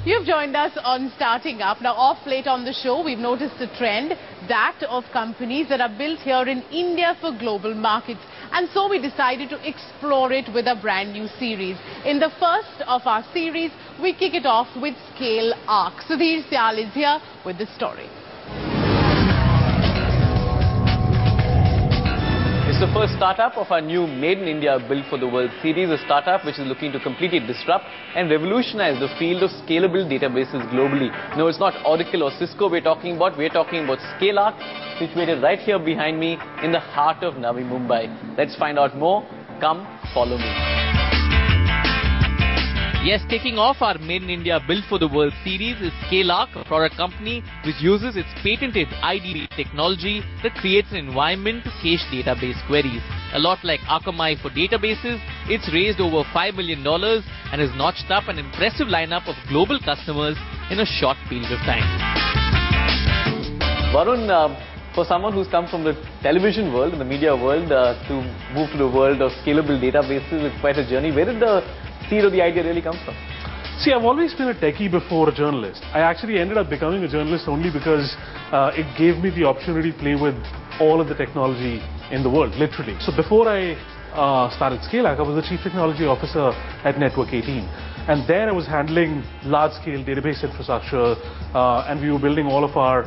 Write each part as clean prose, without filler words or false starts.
You've joined us on Starting Up. Now, off late on the show, we've noticed a trend, that of companies that are built here in India for global markets. And so we decided to explore it with a brand new series. In the first of our series, we kick it off with ScaleArc. Sudhir Syal is here with the story. It's the first startup of our new Made in India Built for the World series, a startup which is looking to completely disrupt and revolutionize the field of scalable databases globally. No, it's not Oracle or Cisco we're talking about ScaleArc, situated right here behind me in the heart of Navi Mumbai. Let's find out more. Come, follow me. Yes, kicking off our Made in India Built for the World series is ScaleArc, a product company which uses its patented IDB technology that creates an environment to cache database queries. A lot like Akamai for databases, it's raised over $5 million and has notched up an impressive lineup of global customers in a short period of time. Varun, for someone who's come from the television world and the media world to move to the world of scalable databases, it's quite a journey. Where did the seed of the idea really come from? See, I've always been a techie before a journalist. I actually ended up becoming a journalist only because it gave me the opportunity to play with all of the technology in the world, literally. So before I started ScaleArc, I was the Chief Technology Officer at Network 18. And there I was handling large-scale database infrastructure, and we were building all of our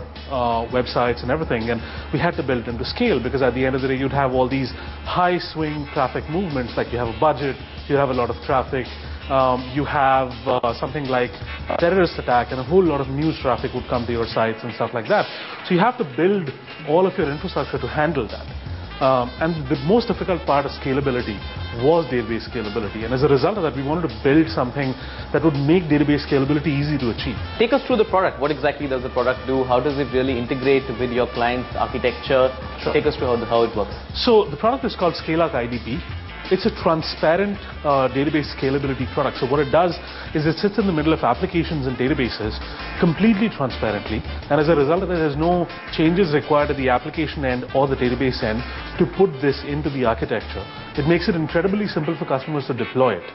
websites and everything. And we had to build them to scale because at the end of the day, you'd have all these high-swing traffic movements, like you have a budget, you have a lot of traffic, you have something like a terrorist attack, and a whole lot of news traffic would come to your sites and stuff like that. So you have to build all of your infrastructure to handle that. And the most difficult part of scalability was database scalability. And as a result of that, we wanted to build something that would make database scalability easy to achieve. Take us through the product. What exactly does the product do? How does it really integrate with your client's architecture? Sure. Take us through how it works. So the product is called ScaleArc IDP. It's a transparent database scalability product. So what it does is it sits in the middle of applications and databases completely transparently. And as a result of that, there's no changes required at the application end or the database end to put this into the architecture. It makes it incredibly simple for customers to deploy it.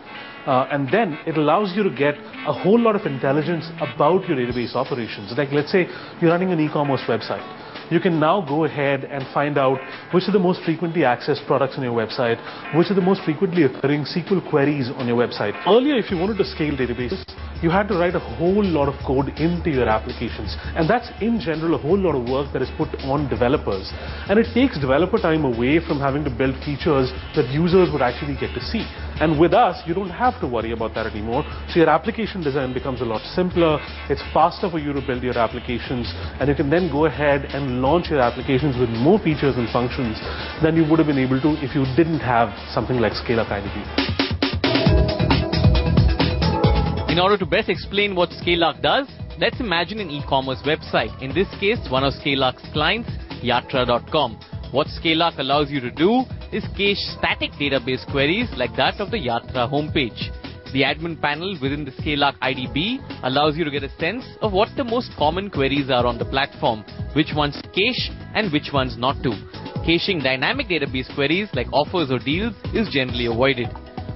And then it allows you to get a whole lot of intelligence about your database operations. Like, let's say you're running an e-commerce website. You can now go ahead and find out which are the most frequently accessed products on your website, which are the most frequently occurring SQL queries on your website. Earlier, if you wanted to scale databases, you had to write a whole lot of code into your applications. And that's, in general, a whole lot of work that is put on developers. And it takes developer time away from having to build features that users would actually get to see. And with us, you don't have to worry about that anymore. So your application design becomes a lot simpler. It's faster for you to build your applications. And you can then go ahead and launch your applications with more features and functions than you would have been able to if you didn't have something like ScaleArc IDP. In order to best explain what ScaleArc does, let's imagine an e-commerce website. In this case, one of ScaleArc's clients, Yatra.com. What ScaleArc allows you to do is cache static database queries like that of the Yatra homepage. The admin panel within the ScaleArc IDB allows you to get a sense of what the most common queries are on the platform, which ones to cache and which ones not to. Caching dynamic database queries like offers or deals is generally avoided.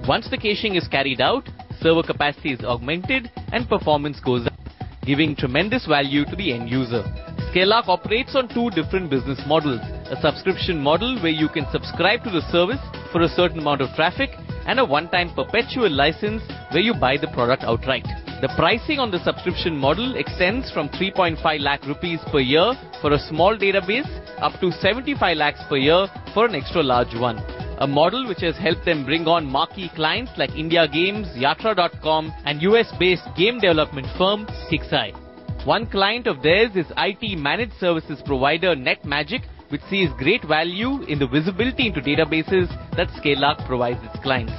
Once the caching is carried out, server capacity is augmented and performance goes up, giving tremendous value to the end user. ScaleArc operates on two different business models: a subscription model where you can subscribe to the service for a certain amount of traffic, and a one-time perpetual license where you buy the product outright. The pricing on the subscription model extends from 3.5 lakh rupees per year for a small database up to 75 lakhs per year for an extra large one. A model which has helped them bring on marquee clients like India Games, Yatra.com, and US-based game development firm Kixeye. One client of theirs is IT managed services provider NetMagic, which sees great value in the visibility into databases that ScaleArc provides its clients.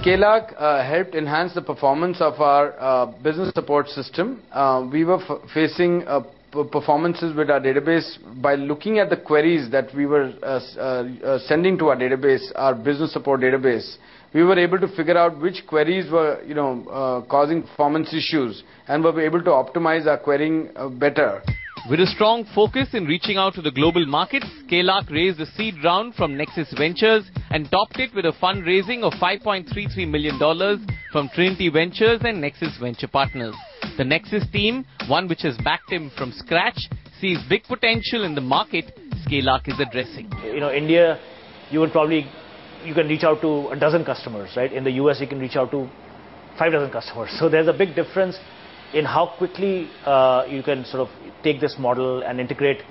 ScaleArc helped enhance the performance of our business support system. We were facing performances with our database by looking at the queries that we were sending to our database, our business support database. We were able to figure out which queries were, causing performance issues, and were able to optimize our querying better. With a strong focus in reaching out to the global markets, ScaleArc raised a seed round from Nexus Ventures and topped it with a fundraising of $5.33 million from Trinity Ventures and Nexus Venture Partners. The Nexus team, one which has backed him from scratch, sees big potential in the market ScaleArc is addressing. India, you can reach out to a dozen customers, right? In the US, you can reach out to 5 dozen customers. So there's a big difference in how quickly you can sort of take this model and integrate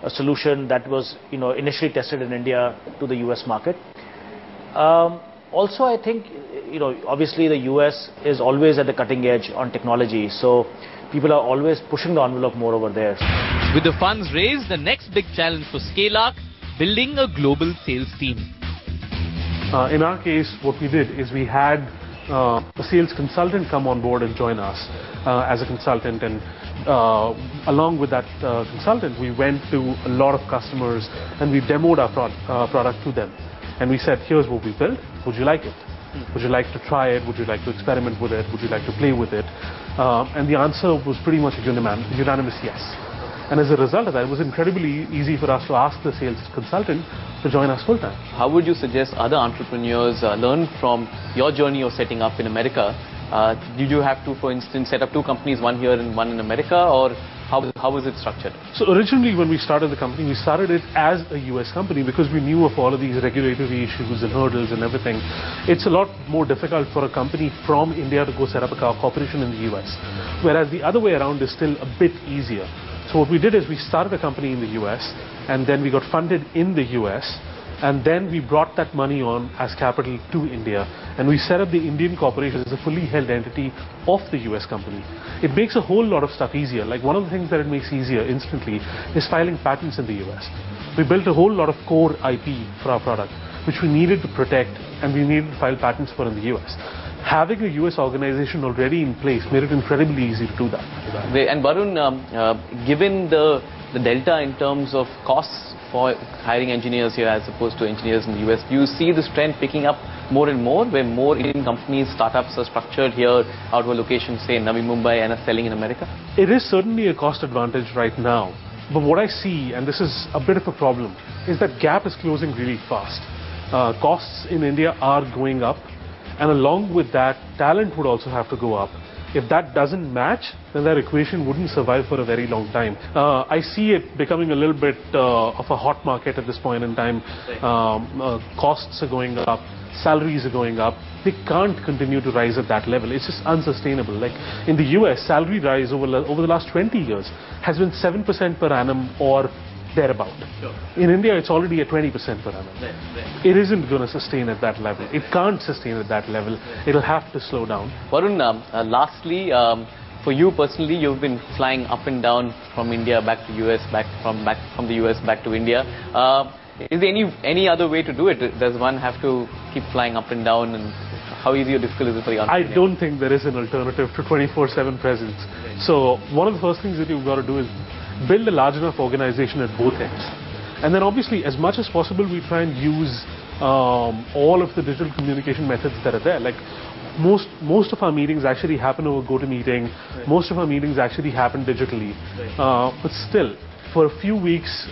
a solution that was initially tested in India to the US market. Also, I think obviously the US is always at the cutting edge on technology, so people are always pushing the envelope more over there. With the funds raised, the next big challenge for ScaleArc, building a global sales team. In our case, what we did is we had a sales consultant come on board and join us as a consultant, and along with that consultant, we went to a lot of customers and we demoed our product to them. And we said, here's what we built, would you like it? Would you like to try it? Would you like to experiment with it? Would you like to play with it? And the answer was pretty much a unanimous yes. And as a result of that, it was incredibly easy for us to ask the sales consultant to join us full-time. How would you suggest other entrepreneurs learn from your journey of setting up in America? Did you have to, for instance, set up 2 companies, one here and one in America, or how was it structured? So originally when we started the company, we started it as a US company because we knew of all of these regulatory issues and hurdles and everything. It's a lot more difficult for a company from India to go set up a corporation in the US, whereas the other way around is still a bit easier. So what we did is we started a company in the US, and then we got funded in the US, and then we brought that money on as capital to India, and we set up the Indian corporation as a fully held entity of the US company. It makes a whole lot of stuff easier. Like one of the things that it makes easier instantly is filing patents in the US. We built a whole lot of core IP for our product, which we needed to protect and we needed to file patents for in the US. Having a US organization already in place made it incredibly easy to do that. And Varun, given the delta in terms of costs for hiring engineers here as opposed to engineers in the US, do you see this trend picking up more and more, where more Indian companies, startups are structured here out of a location, say in Navi Mumbai, and are selling in America? It is certainly a cost advantage right now. But what I see, and this is a bit of a problem, is that gap is closing really fast. Costs in India are going up, and along with that, talent would also have to go up. If that doesn't match, then that equation wouldn't survive for a very long time. I see it becoming a little bit of a hot market at this point in time. Costs are going up, salaries are going up. They can't continue to rise at that level. It's just unsustainable. Like in the US, salary rise over the last 20 years has been 7% per annum or thereabout. Sure. In India, it's already at 20% per annum. Right. It isn't going to sustain at that level. It can't sustain at that level. It'll have to slow down. Varun, lastly, for you personally, you've been flying up and down from India back to US, from the US back to India. Is there any other way to do it? Does one have to keep flying up and down, and how easy or difficult is it for the entrepreneur? I don't think there is an alternative to 24/7 presence. Right. So one of the first things that you've got to do is build a large enough organization at both ends. And then obviously, as much as possible, we try and use all of the digital communication methods that are there. Like most of our meetings actually happen over GoToMeeting. Right. Most of our meetings actually happen digitally. Right. But still, for a few weeks,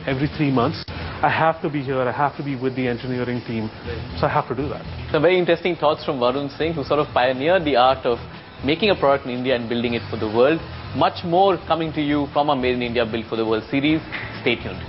every 3 months, I have to be here, I have to be with the engineering team. Right. So I have to do that. Some very interesting thoughts from Varun Singh, who sort of pioneered the art of making a product in India and building it for the world. Much more coming to you from our Made in India Built for the World series. Stay tuned.